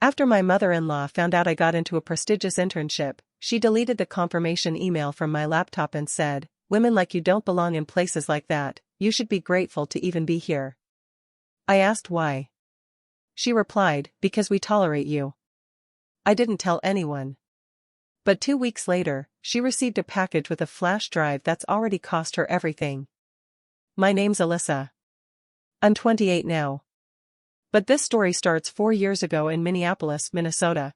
After my mother-in-law found out I got into a prestigious internship, she deleted the confirmation email from my laptop and said, "Women like you don't belong in places like that, you should be grateful to even be here." I asked why. She replied, "Because we tolerate you." I didn't tell anyone. But 2 weeks later, she received a package with a flash drive that's already cost her everything. My name's Alyssa. I'm 28 now. But this story starts 4 years ago in Minneapolis, Minnesota.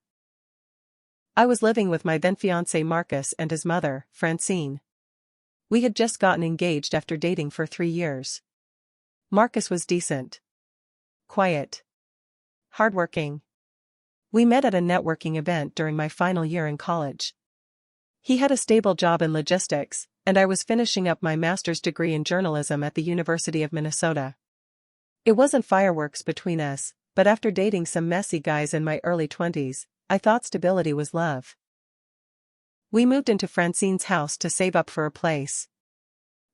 I was living with my then-fiancé Marcus and his mother, Francine. We had just gotten engaged after dating for 3 years. Marcus was decent. Quiet. Hardworking. We met at a networking event during my final year in college. He had a stable job in logistics, and I was finishing up my master's degree in journalism at the University of Minnesota. It wasn't fireworks between us, but after dating some messy guys in my early 20s, I thought stability was love. We moved into Francine's house to save up for a place.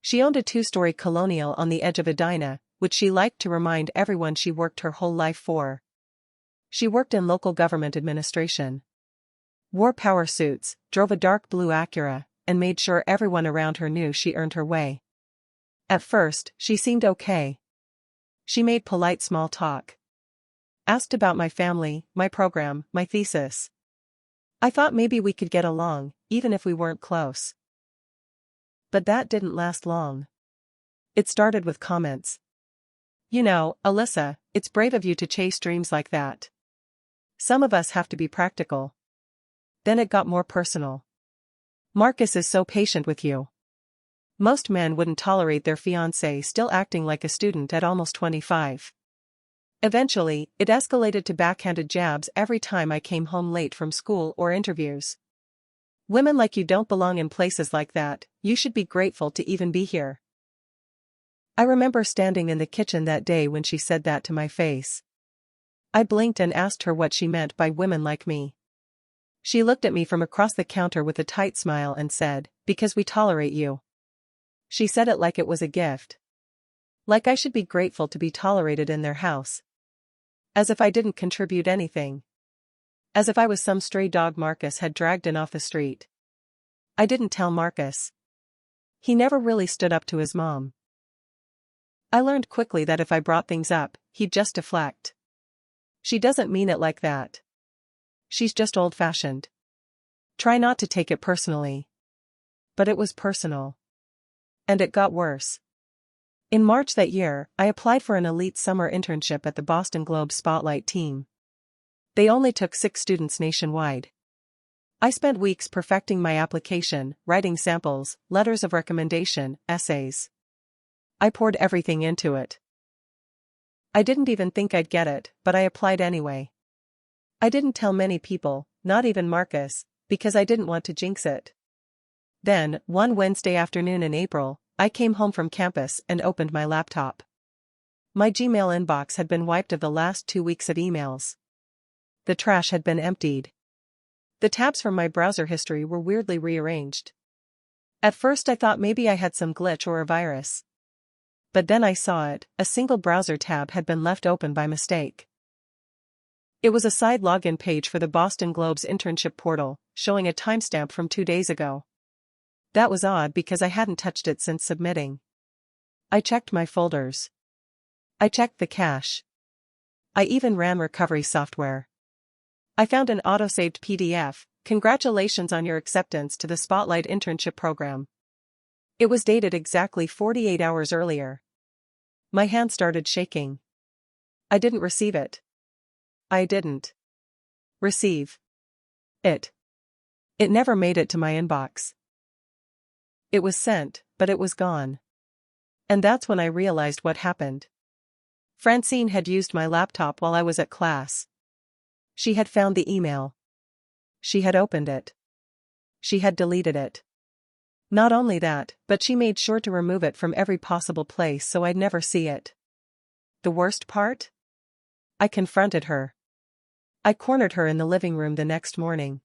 She owned a 2-story colonial on the edge of Edina, which she liked to remind everyone she worked her whole life for. She worked in local government administration. Wore power suits, drove a dark blue Acura, and made sure everyone around her knew she earned her way. At first, she seemed okay. She made polite small talk. Asked about my family, my program, my thesis. I thought maybe we could get along, even if we weren't close. But that didn't last long. It started with comments. "You know, Alyssa, it's brave of you to chase dreams like that. Some of us have to be practical." Then it got more personal. "Marcus is so patient with you. Most men wouldn't tolerate their fiancé still acting like a student at almost 25. Eventually, it escalated to backhanded jabs every time I came home late from school or interviews. "Women like you don't belong in places like that, you should be grateful to even be here." I remember standing in the kitchen that day when she said that to my face. I blinked and asked her what she meant by women like me. She looked at me from across the counter with a tight smile and said, "Because we tolerate you." She said it like it was a gift. Like I should be grateful to be tolerated in their house. As if I didn't contribute anything. As if I was some stray dog Marcus had dragged in off the street. I didn't tell Marcus. He never really stood up to his mom. I learned quickly that if I brought things up, he'd just deflect. "She doesn't mean it like that. She's just old-fashioned. Try not to take it personally." But it was personal. And it got worse. In March that year, I applied for an elite summer internship at the Boston Globe Spotlight team. They only took 6 students nationwide. I spent weeks perfecting my application, writing samples, letters of recommendation, essays. I poured everything into it. I didn't even think I'd get it, but I applied anyway. I didn't tell many people, not even Marcus, because I didn't want to jinx it. Then, one Wednesday afternoon in April, I came home from campus and opened my laptop. My Gmail inbox had been wiped of the last 2 weeks of emails. The trash had been emptied. The tabs from my browser history were weirdly rearranged. At first I thought maybe I had some glitch or a virus. But then I saw it, a single browser tab had been left open by mistake. It was a side login page for the Boston Globe's internship portal, showing a timestamp from 2 days ago. That was odd because I hadn't touched it since submitting. I checked my folders. I checked the cache. I even ran recovery software. I found an auto-saved PDF, "Congratulations on your acceptance to the Spotlight internship program." It was dated exactly 48 hours earlier. My hand started shaking. I didn't receive it. I didn't receive it. It never made it to my inbox. It was sent, but it was gone. And that's when I realized what happened. Francine had used my laptop while I was at class. She had found the email. She had opened it. She had deleted it. Not only that, but she made sure to remove it from every possible place so I'd never see it. The worst part? I confronted her. I cornered her in the living room the next morning.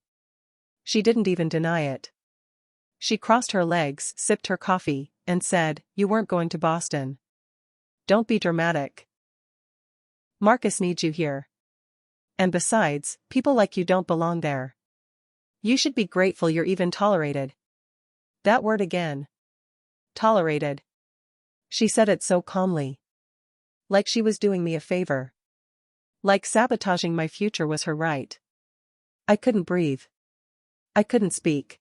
She didn't even deny it. She crossed her legs, sipped her coffee, and said, "You weren't going to Boston. Don't be dramatic. Marcus needs you here. And besides, people like you don't belong there. You should be grateful you're even tolerated. That word again. Tolerated. She said it so calmly. Like she was doing me a favor. Like sabotaging my future was her right. I couldn't breathe. I couldn't speak.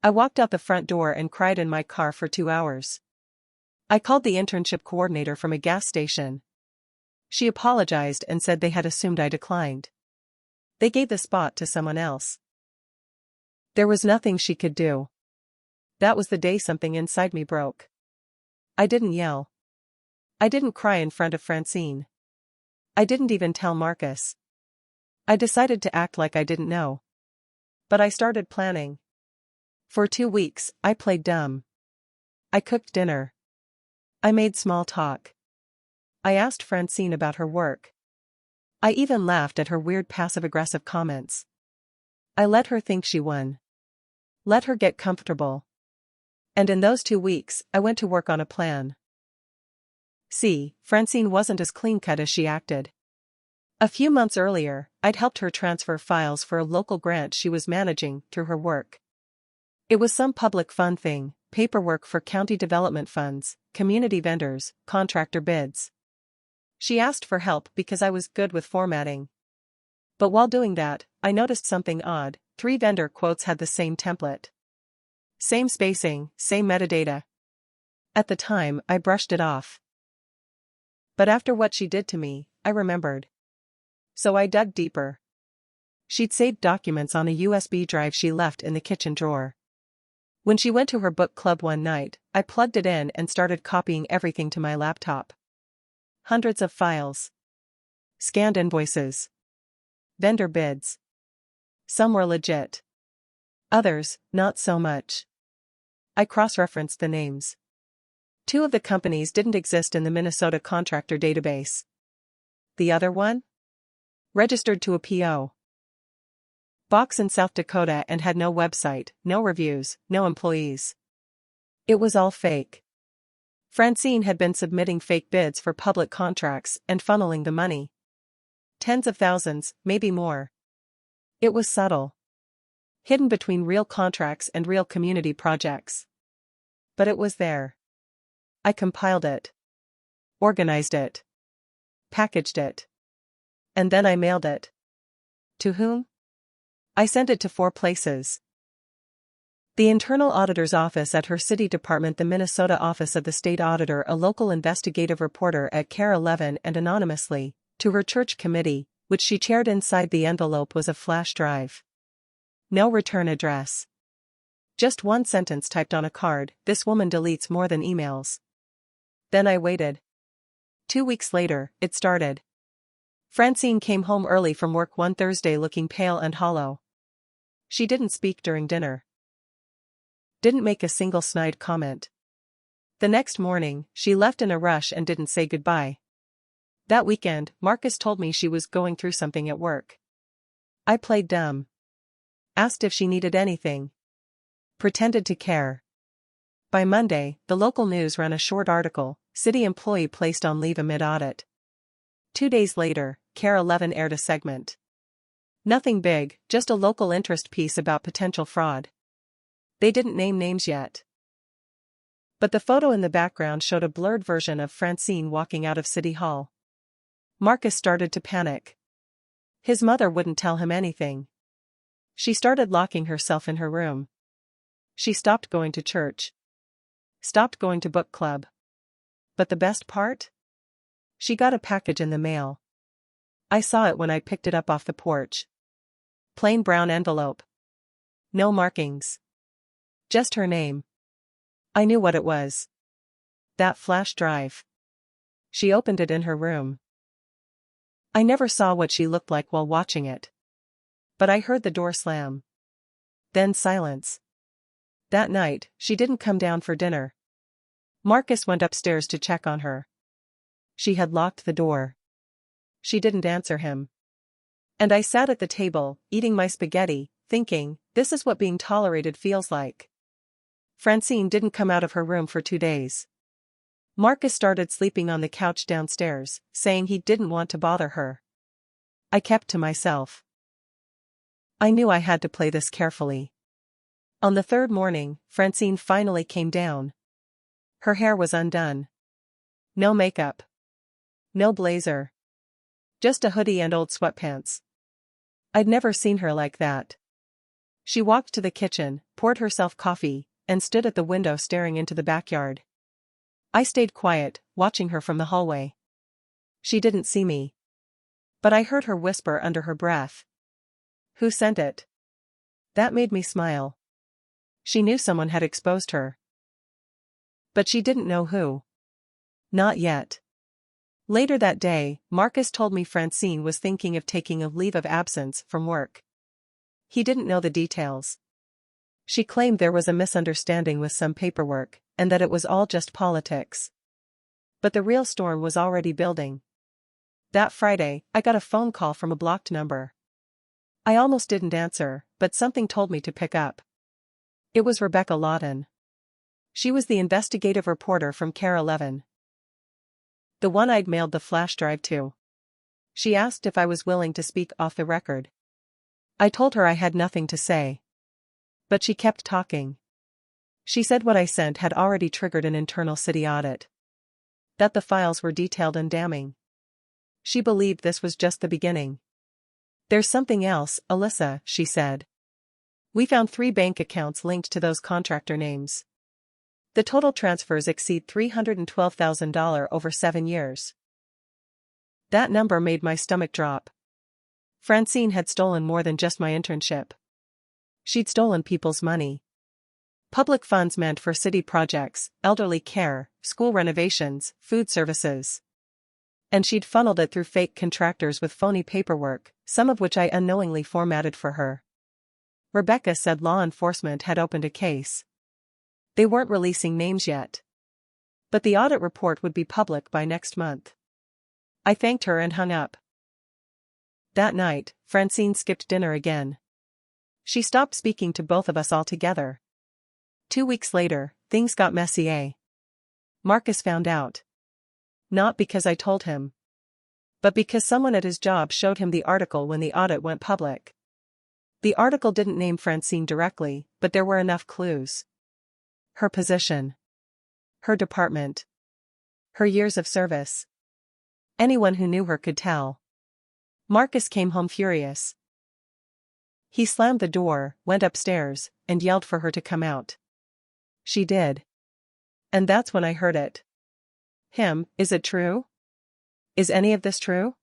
I walked out the front door and cried in my car for 2 hours. I called the internship coordinator from a gas station. She apologized and said they had assumed I declined. They gave the spot to someone else. There was nothing she could do. That was the day something inside me broke. I didn't yell. I didn't cry in front of Francine. I didn't even tell Marcus. I decided to act like I didn't know. But I started planning. For 2 weeks, I played dumb. I cooked dinner. I made small talk. I asked Francine about her work. I even laughed at her weird passive-aggressive comments. I let her think she won. Let her get comfortable. And in those 2 weeks, I went to work on a plan. See, Francine wasn't as clean-cut as she acted. A few months earlier, I'd helped her transfer files for a local grant she was managing through her work. It was some public fund thing, paperwork for county development funds, community vendors, contractor bids. She asked for help because I was good with formatting. But while doing that, I noticed something odd. 3 vendor quotes had the same template. Same spacing, same metadata. At the time, I brushed it off. But after what she did to me, I remembered. So I dug deeper. She'd saved documents on a USB drive she left in the kitchen drawer. When she went to her book club one night, I plugged it in and started copying everything to my laptop. Hundreds of files. Scanned invoices. Vendor bids. Some were legit. Others, not so much. I cross-referenced the names. 2 of the companies didn't exist in the Minnesota contractor database. The other one? Registered to a PO box in South Dakota and had no website, no reviews, no employees. It was all fake. Francine had been submitting fake bids for public contracts and funneling the money. Tens of thousands, maybe more. It was subtle. Hidden between real contracts and real community projects. But it was there. I compiled it. Organized it. Packaged it. And then I mailed it. To whom? I sent it to 4 places. The Internal Auditor's Office at her city department, the Minnesota Office of the State Auditor, a local investigative reporter at KARE 11, and anonymously, to her church committee, which she chaired. Inside the envelope was a flash drive. No return address. Just one sentence typed on a card: "This woman deletes more than emails." Then I waited. 2 weeks later, it started. Francine came home early from work one Thursday looking pale and hollow. She didn't speak during dinner. Didn't make a single snide comment. The next morning, she left in a rush and didn't say goodbye. That weekend, Marcus told me she was going through something at work. I played dumb. Asked if she needed anything. Pretended to care. By Monday, the local news ran a short article: "City employee placed on leave amid audit." 2 days later, KARE 11 aired a segment. Nothing big, just a local interest piece about potential fraud. They didn't name names yet. But the photo in the background showed a blurred version of Francine walking out of City Hall. Marcus started to panic. His mother wouldn't tell him anything. She started locking herself in her room. She stopped going to church. Stopped going to book club. But the best part? She got a package in the mail. I saw it when I picked it up off the porch. Plain brown envelope. No markings. Just her name. I knew what it was. That flash drive. She opened it in her room. I never saw what she looked like while watching it. But I heard the door slam. Then silence. That night, she didn't come down for dinner. Marcus went upstairs to check on her. She had locked the door. She didn't answer him. And I sat at the table, eating my spaghetti, thinking, this is what being tolerated feels like. Francine didn't come out of her room for 2 days. Marcus started sleeping on the couch downstairs, saying he didn't want to bother her. I kept to myself. I knew I had to play this carefully. On the third morning, Francine finally came down. Her hair was undone. No makeup. No blazer. Just a hoodie and old sweatpants. I'd never seen her like that. She walked to the kitchen, poured herself coffee, and stood at the window staring into the backyard. I stayed quiet, watching her from the hallway. She didn't see me. But I heard her whisper under her breath. "Who sent it?" That made me smile. She knew someone had exposed her. But she didn't know who. Not yet. Later that day, Marcus told me Francine was thinking of taking a leave of absence from work. He didn't know the details. She claimed there was a misunderstanding with some paperwork, and that it was all just politics. But the real storm was already building. That Friday, I got a phone call from a blocked number. I almost didn't answer, but something told me to pick up. It was Rebecca Lawton. She was the investigative reporter from Care 11. The one I'd mailed the flash drive to. She asked if I was willing to speak off the record. I told her I had nothing to say. But she kept talking. She said what I sent had already triggered an internal city audit. That the files were detailed and damning. She believed this was just the beginning. "There's something else, Alyssa," she said. "We found 3 bank accounts linked to those contractor names. The total transfers exceed $312,000 over 7 years. That number made my stomach drop. Francine had stolen more than just my internship. She'd stolen people's money. Public funds meant for city projects, elderly care, school renovations, food services. And she'd funneled it through fake contractors with phony paperwork, some of which I unknowingly formatted for her. Rebecca said law enforcement had opened a case. They weren't releasing names yet. But the audit report would be public by next month. I thanked her and hung up. That night, Francine skipped dinner again. She stopped speaking to both of us altogether. 2 weeks later, things got messy. Marcus found out. Not because I told him. But because someone at his job showed him the article when the audit went public. The article didn't name Francine directly, but there were enough clues. Her position. Her department. Her years of service. Anyone who knew her could tell. Marcus came home furious. He slammed the door, went upstairs, and yelled for her to come out. She did. And that's when I heard it. Him, "Is it true? Is any of this true?"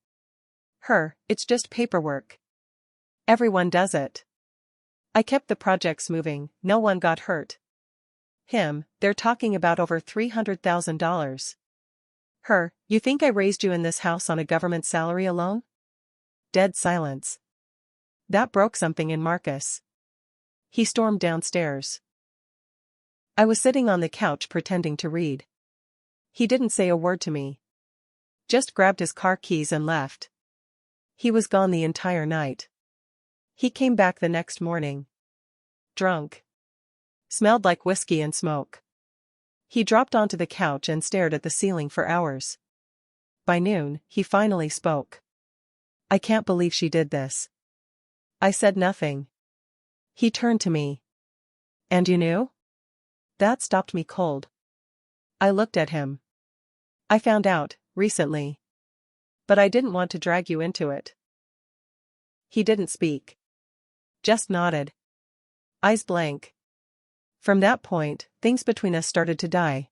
Her, "It's just paperwork. Everyone does it. I kept the projects moving, no one got hurt." Him, "They're talking about over $300,000. Her, "You think I raised you in this house on a government salary alone?" Dead silence. That broke something in Marcus. He stormed downstairs. I was sitting on the couch pretending to read. He didn't say a word to me. Just grabbed his car keys and left. He was gone the entire night. He came back the next morning. Drunk. Smelled like whiskey and smoke. He dropped onto the couch and stared at the ceiling for hours. By noon, he finally spoke. "I can't believe she did this." I said nothing. He turned to me. "And you knew?" That stopped me cold. I looked at him. "I found out, recently. But I didn't want to drag you into it." He didn't speak. Just nodded. Eyes blank. From that point, things between us started to die.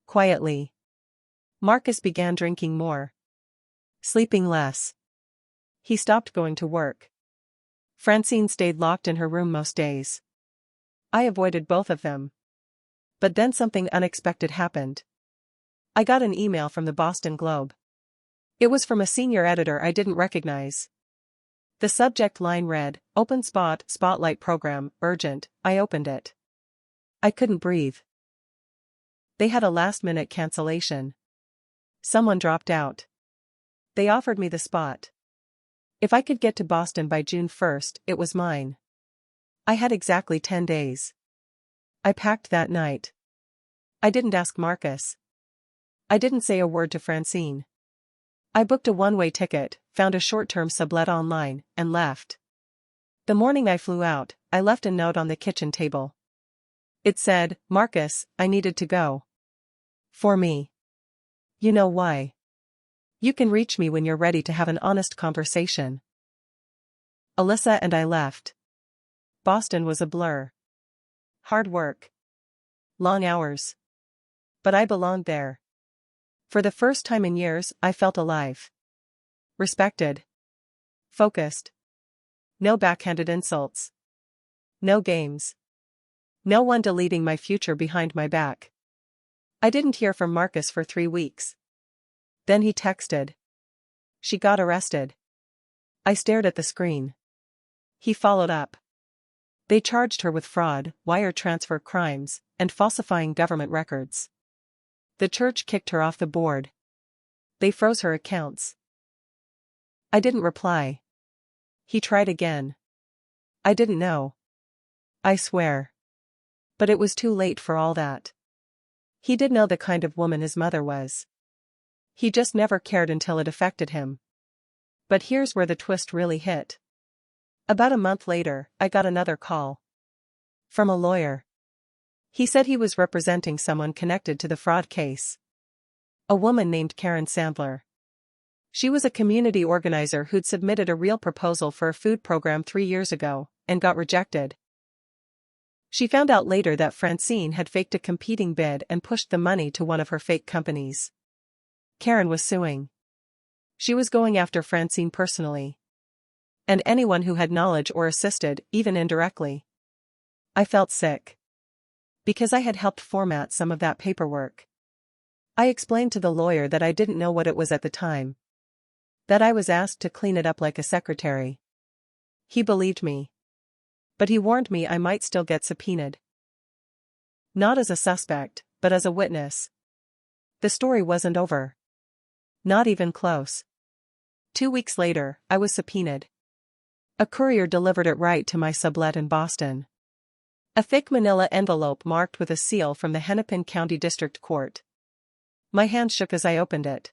Quietly. Marcus began drinking more. Sleeping less. He stopped going to work. Francine stayed locked in her room most days. I avoided both of them. But then something unexpected happened. I got an email from the Boston Globe. It was from a senior editor I didn't recognize. The subject line read, "Open spot, spotlight program, urgent." I opened it. I couldn't breathe. They had a last-minute cancellation. Someone dropped out. They offered me the spot. If I could get to Boston by June 1st, it was mine. I had exactly 10 days. I packed that night. I didn't ask Marcus. I didn't say a word to Francine. I booked a one-way ticket, found a short-term sublet online, and left. The morning I flew out, I left a note on the kitchen table. It said, "Marcus, I needed to go. For me. You know why. You can reach me when you're ready to have an honest conversation." Alyssa and I left. Boston was a blur. Hard work. Long hours. But I belonged there. For the first time in years, I felt alive. Respected. Focused. No backhanded insults. No games. No one deleting my future behind my back. I didn't hear from Marcus for 3 weeks. Then he texted. "She got arrested." I stared at the screen. He followed up. "They charged her with fraud, wire transfer crimes, and falsifying government records. The church kicked her off the board. They froze her accounts." I didn't reply. He tried again. "I didn't know. I swear." But it was too late for all that. He did know the kind of woman his mother was. He just never cared until it affected him. But here's where the twist really hit. About a month later, I got another call. From a lawyer. He said he was representing someone connected to the fraud case. A woman named Karen Sandler. She was a community organizer who'd submitted a real proposal for a food program 3 years ago, and got rejected. She found out later that Francine had faked a competing bid and pushed the money to one of her fake companies. Karen was suing. She was going after Francine personally. And anyone who had knowledge or assisted, even indirectly. I felt sick. Because I had helped format some of that paperwork. I explained to the lawyer that I didn't know what it was at the time. That I was asked to clean it up like a secretary. He believed me. But he warned me I might still get subpoenaed. Not as a suspect, but as a witness. The story wasn't over. Not even close. 2 weeks later, I was subpoenaed. A courier delivered it right to my sublet in Boston. A thick manila envelope marked with a seal from the Hennepin County District Court. My hand shook as I opened it.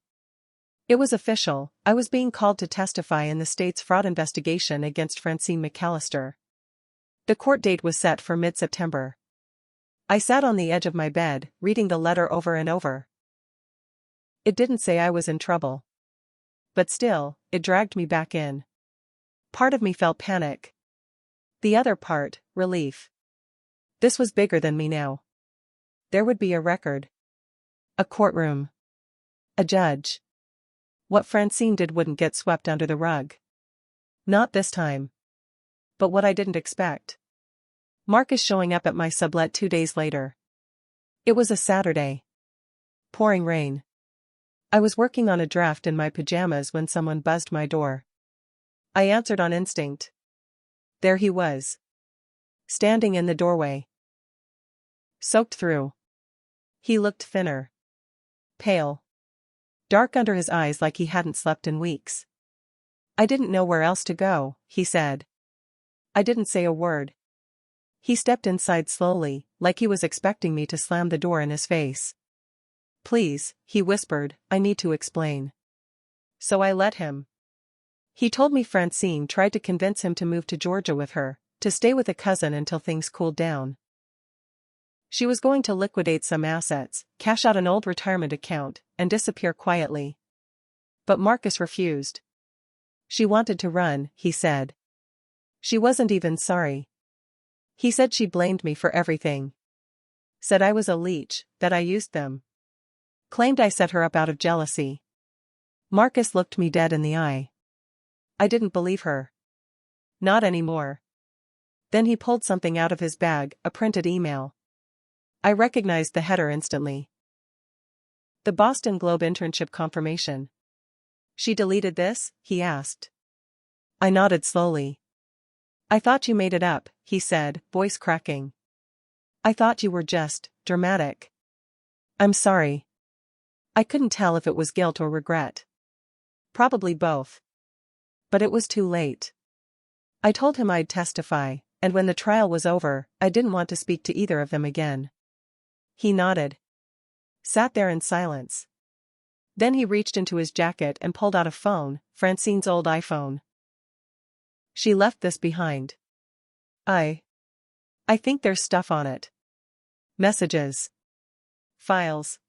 It was official. I was being called to testify in the state's fraud investigation against Francine McAllister. The court date was set for mid-September. I sat on the edge of my bed, reading the letter over and over. It didn't say I was in trouble. But still, it dragged me back in. Part of me felt panic. The other part, relief. This was bigger than me now. There would be a record. A courtroom. A judge. What Francine did wouldn't get swept under the rug. Not this time. But what I didn't expect. Marcus showing up at my sublet 2 days later. It was a Saturday. Pouring rain. I was working on a draft in my pajamas when someone buzzed my door. I answered on instinct. There he was. Standing in the doorway. Soaked through. He looked thinner. Pale. Dark under his eyes like he hadn't slept in weeks. "I didn't know where else to go," he said. I didn't say a word. He stepped inside slowly, like he was expecting me to slam the door in his face. "Please," he whispered, "I need to explain." So I let him. He told me Francine tried to convince him to move to Georgia with her, to stay with a cousin until things cooled down. She was going to liquidate some assets, cash out an old retirement account, and disappear quietly. But Marcus refused. She wanted to run, he said. She wasn't even sorry. He said she blamed me for everything. Said I was a leech, that I used them. Claimed I set her up out of jealousy. Marcus looked me dead in the eye. I didn't believe her. Not anymore. Then he pulled something out of his bag, a printed email. I recognized the header instantly. The Boston Globe internship confirmation. "She deleted this?" he asked. I nodded slowly. "I thought you made it up," he said, voice cracking. "I thought you were just dramatic. I'm sorry." I couldn't tell if it was guilt or regret. Probably both. But it was too late. I told him I'd testify, and when the trial was over, I didn't want to speak to either of them again. He nodded. Sat there in silence. Then he reached into his jacket and pulled out a phone, Francine's old iPhone. She left this behind. I think there's stuff on it. Messages. Files.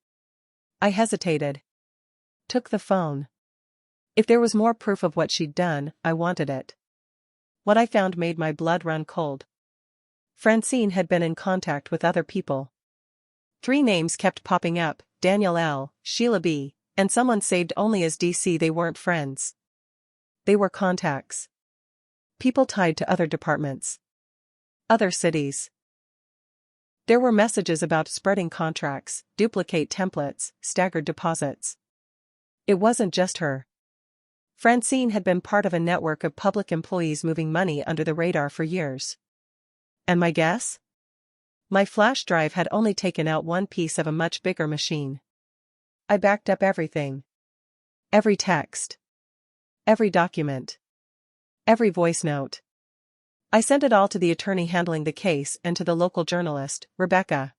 I hesitated. Took the phone. If there was more proof of what she'd done, I wanted it. What I found made my blood run cold. Francine had been in contact with other people. 3 names kept popping up, Daniel L., Sheila B., and someone saved only as DC. They weren't friends. They were contacts. People tied to other departments. Other cities. There were messages about spreading contracts, duplicate templates, staggered deposits. It wasn't just her. Francine had been part of a network of public employees moving money under the radar for years. And my guess? My flash drive had only taken out one piece of a much bigger machine. I backed up everything. Every text. Every document. Every voice note. I sent it all to the attorney handling the case and to the local journalist, Rebecca.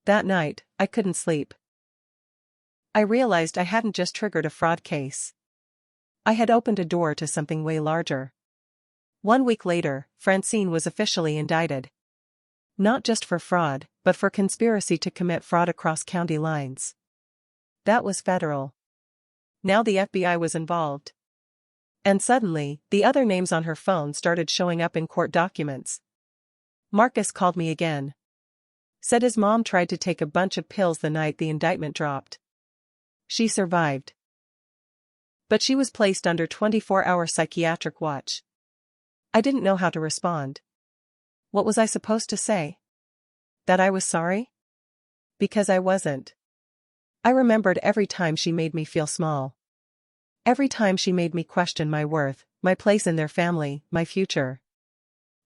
That night, I couldn't sleep. I realized I hadn't just triggered a fraud case. I had opened a door to something way larger. 1 week later, Francine was officially indicted. Not just for fraud, but for conspiracy to commit fraud across county lines. That was federal. Now the FBI was involved. And suddenly, the other names on her phone started showing up in court documents. Marcus called me again. Said his mom tried to take a bunch of pills the night the indictment dropped. She survived. But she was placed under 24-hour psychiatric watch. I didn't know how to respond. What was I supposed to say? That I was sorry? Because I wasn't. I remembered every time she made me feel small. Every time she made me question my worth, my place in their family, my future.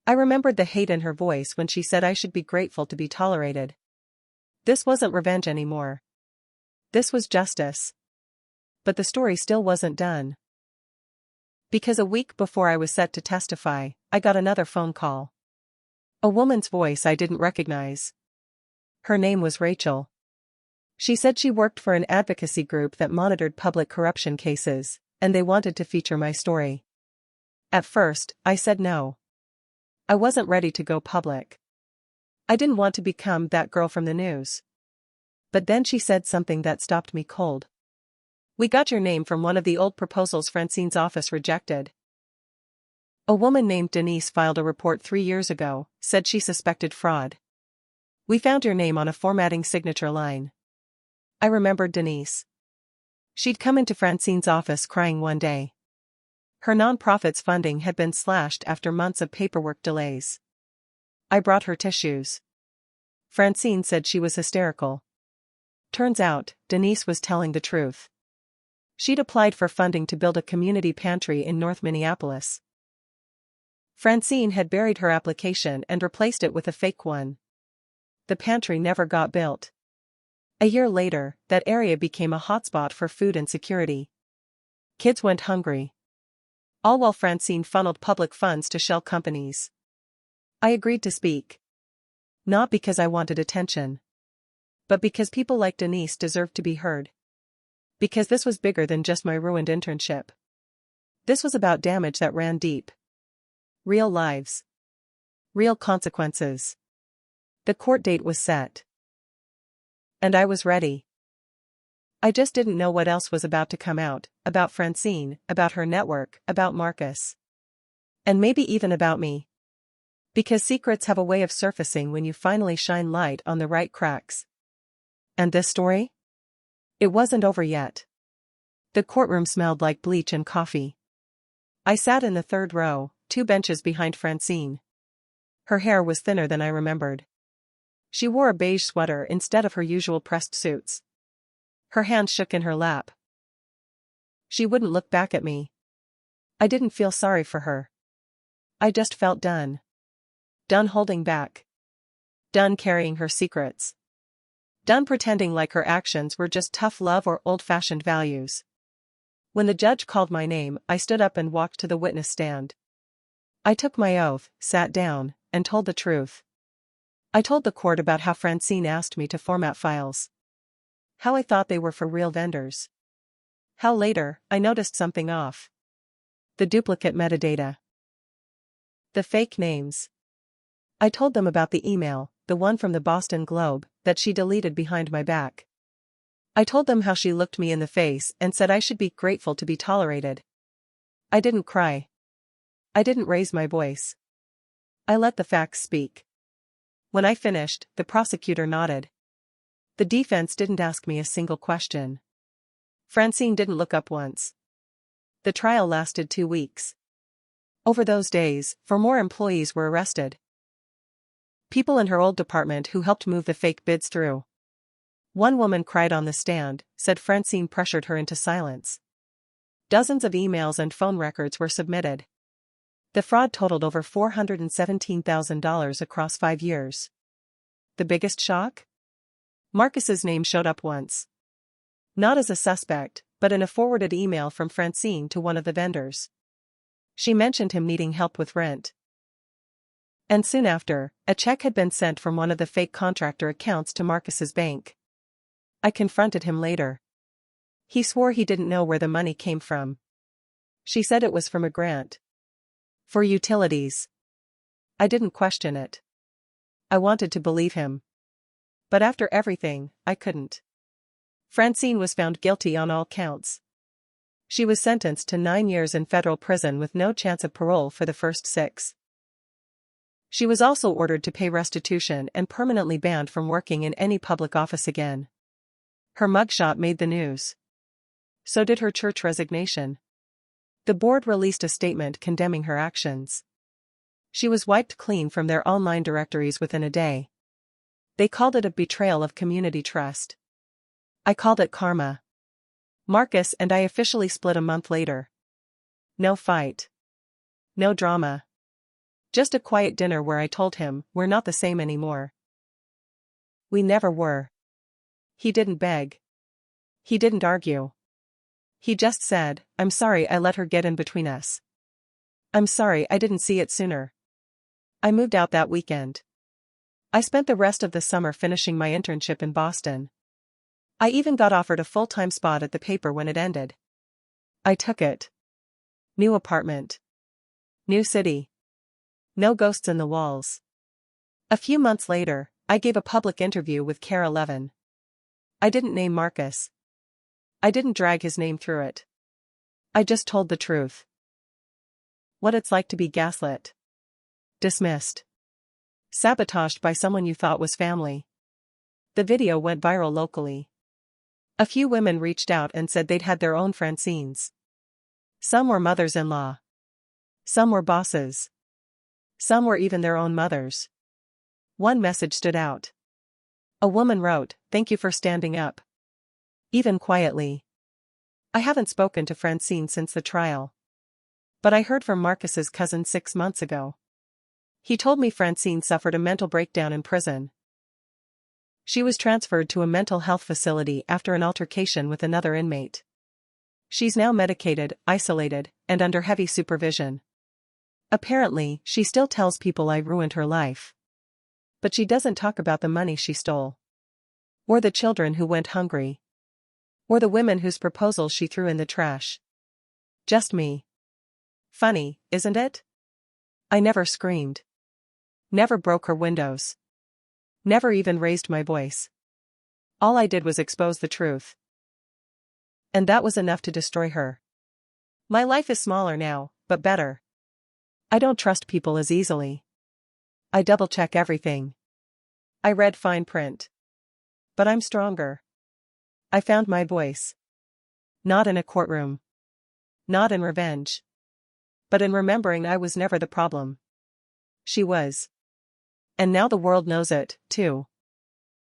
I remembered the hate in her voice when she said I should be grateful to be tolerated. This wasn't revenge anymore. This was justice. But the story still wasn't done. Because a week before I was set to testify, I got another phone call. A woman's voice I didn't recognize. Her name was Rachel. She said she worked for an advocacy group that monitored public corruption cases, and they wanted to feature my story. At first, I said no. I wasn't ready to go public. I didn't want to become that girl from the news. But then she said something that stopped me cold. We got your name from one of the old proposals Francine's office rejected. A woman named Denise filed a report 3 years ago, said she suspected fraud. We found your name on a formatting signature line. I remembered Denise. She'd come into Francine's office crying one day. Her nonprofit's funding had been slashed after months of paperwork delays. I brought her tissues. Francine said she was hysterical. Turns out, Denise was telling the truth. She'd applied for funding to build a community pantry in North Minneapolis. Francine had buried her application and replaced it with a fake one. The pantry never got built. A year later, that area became a hotspot for food insecurity. Kids went hungry. All while Francine funneled public funds to shell companies. I agreed to speak. Not because I wanted attention. But because people like Denise deserved to be heard. Because this was bigger than just my ruined internship. This was about damage that ran deep. Real lives. Real consequences. The court date was set. And I was ready. I just didn't know what else was about to come out, about Francine, about her network, about Marcus. And maybe even about me. Because secrets have a way of surfacing when you finally shine light on the right cracks. And this story? It wasn't over yet. The courtroom smelled like bleach and coffee. I sat in the 3rd row, 2 benches behind Francine. Her hair was thinner than I remembered. She wore a beige sweater instead of her usual pressed suits. Her hand shook in her lap. She wouldn't look back at me. I didn't feel sorry for her. I just felt done. Done holding back. Done carrying her secrets. Done pretending like her actions were just tough love or old-fashioned values. When the judge called my name, I stood up and walked to the witness stand. I took my oath, sat down, and told the truth. I told the court about how Francine asked me to format files. How I thought they were for real vendors. How later, I noticed something off. The duplicate metadata. The fake names. I told them about the email, the one from the Boston Globe, that she deleted behind my back. I told them how she looked me in the face and said I should be grateful to be tolerated. I didn't cry. I didn't raise my voice. I let the facts speak. When I finished, the prosecutor nodded. The defense didn't ask me a single question. Francine didn't look up once. The trial lasted 2 weeks. Over those days, 4 more employees were arrested. People in her old department who helped move the fake bids through. One woman cried on the stand, said Francine pressured her into silence. Dozens of emails and phone records were submitted. The fraud totaled over $417,000 across 5 years. The biggest shock? Marcus's name showed up once. Not as a suspect, but in a forwarded email from Francine to one of the vendors. She mentioned him needing help with rent. And soon after, a check had been sent from one of the fake contractor accounts to Marcus's bank. I confronted him later. He swore he didn't know where the money came from. She said it was from a grant. For utilities. I didn't question it. I wanted to believe him. But after everything, I couldn't. Francine was found guilty on all counts. She was sentenced to 9 years in federal prison with no chance of parole for the first 6. She was also ordered to pay restitution and permanently banned from working in any public office again. Her mugshot made the news. So did her church resignation. The board released a statement condemning her actions. She was wiped clean from their online directories within a day. They called it a betrayal of community trust. I called it karma. Marcus and I officially split a month later. No fight. No drama. Just a quiet dinner where I told him we're not the same anymore. We never were. He didn't beg. He didn't argue. He just said, "I'm sorry I let her get in between us. I'm sorry I didn't see it sooner." I moved out that weekend. I spent the rest of the summer finishing my internship in Boston. I even got offered a full-time spot at the paper when it ended. I took it. New apartment. New city. No ghosts in the walls. A few months later, I gave a public interview with Care 11. I didn't name Marcus. I didn't drag his name through it. I just told the truth. What it's like to be gaslit. Dismissed. Sabotaged by someone you thought was family. The video went viral locally. A few women reached out and said they'd had their own Francines. Some were mothers-in-law. Some were bosses. Some were even their own mothers. One message stood out. A woman wrote, "Thank you for standing up." Even quietly. I haven't spoken to Francine since the trial. But I heard from Marcus's cousin 6 months ago. He told me Francine suffered a mental breakdown in prison. She was transferred to a mental health facility after an altercation with another inmate. She's now medicated, isolated, and under heavy supervision. Apparently, she still tells people I ruined her life. But she doesn't talk about the money she stole. Or the children who went hungry. Or the women whose proposals she threw in the trash. Just me. Funny, isn't it? I never screamed. Never broke her windows. Never even raised my voice. All I did was expose the truth. And that was enough to destroy her. My life is smaller now, but better. I don't trust people as easily. I double-check everything. I read fine print. But I'm stronger. I found my voice. Not in a courtroom. Not in revenge. But in remembering I was never the problem. She was. And now the world knows it, too.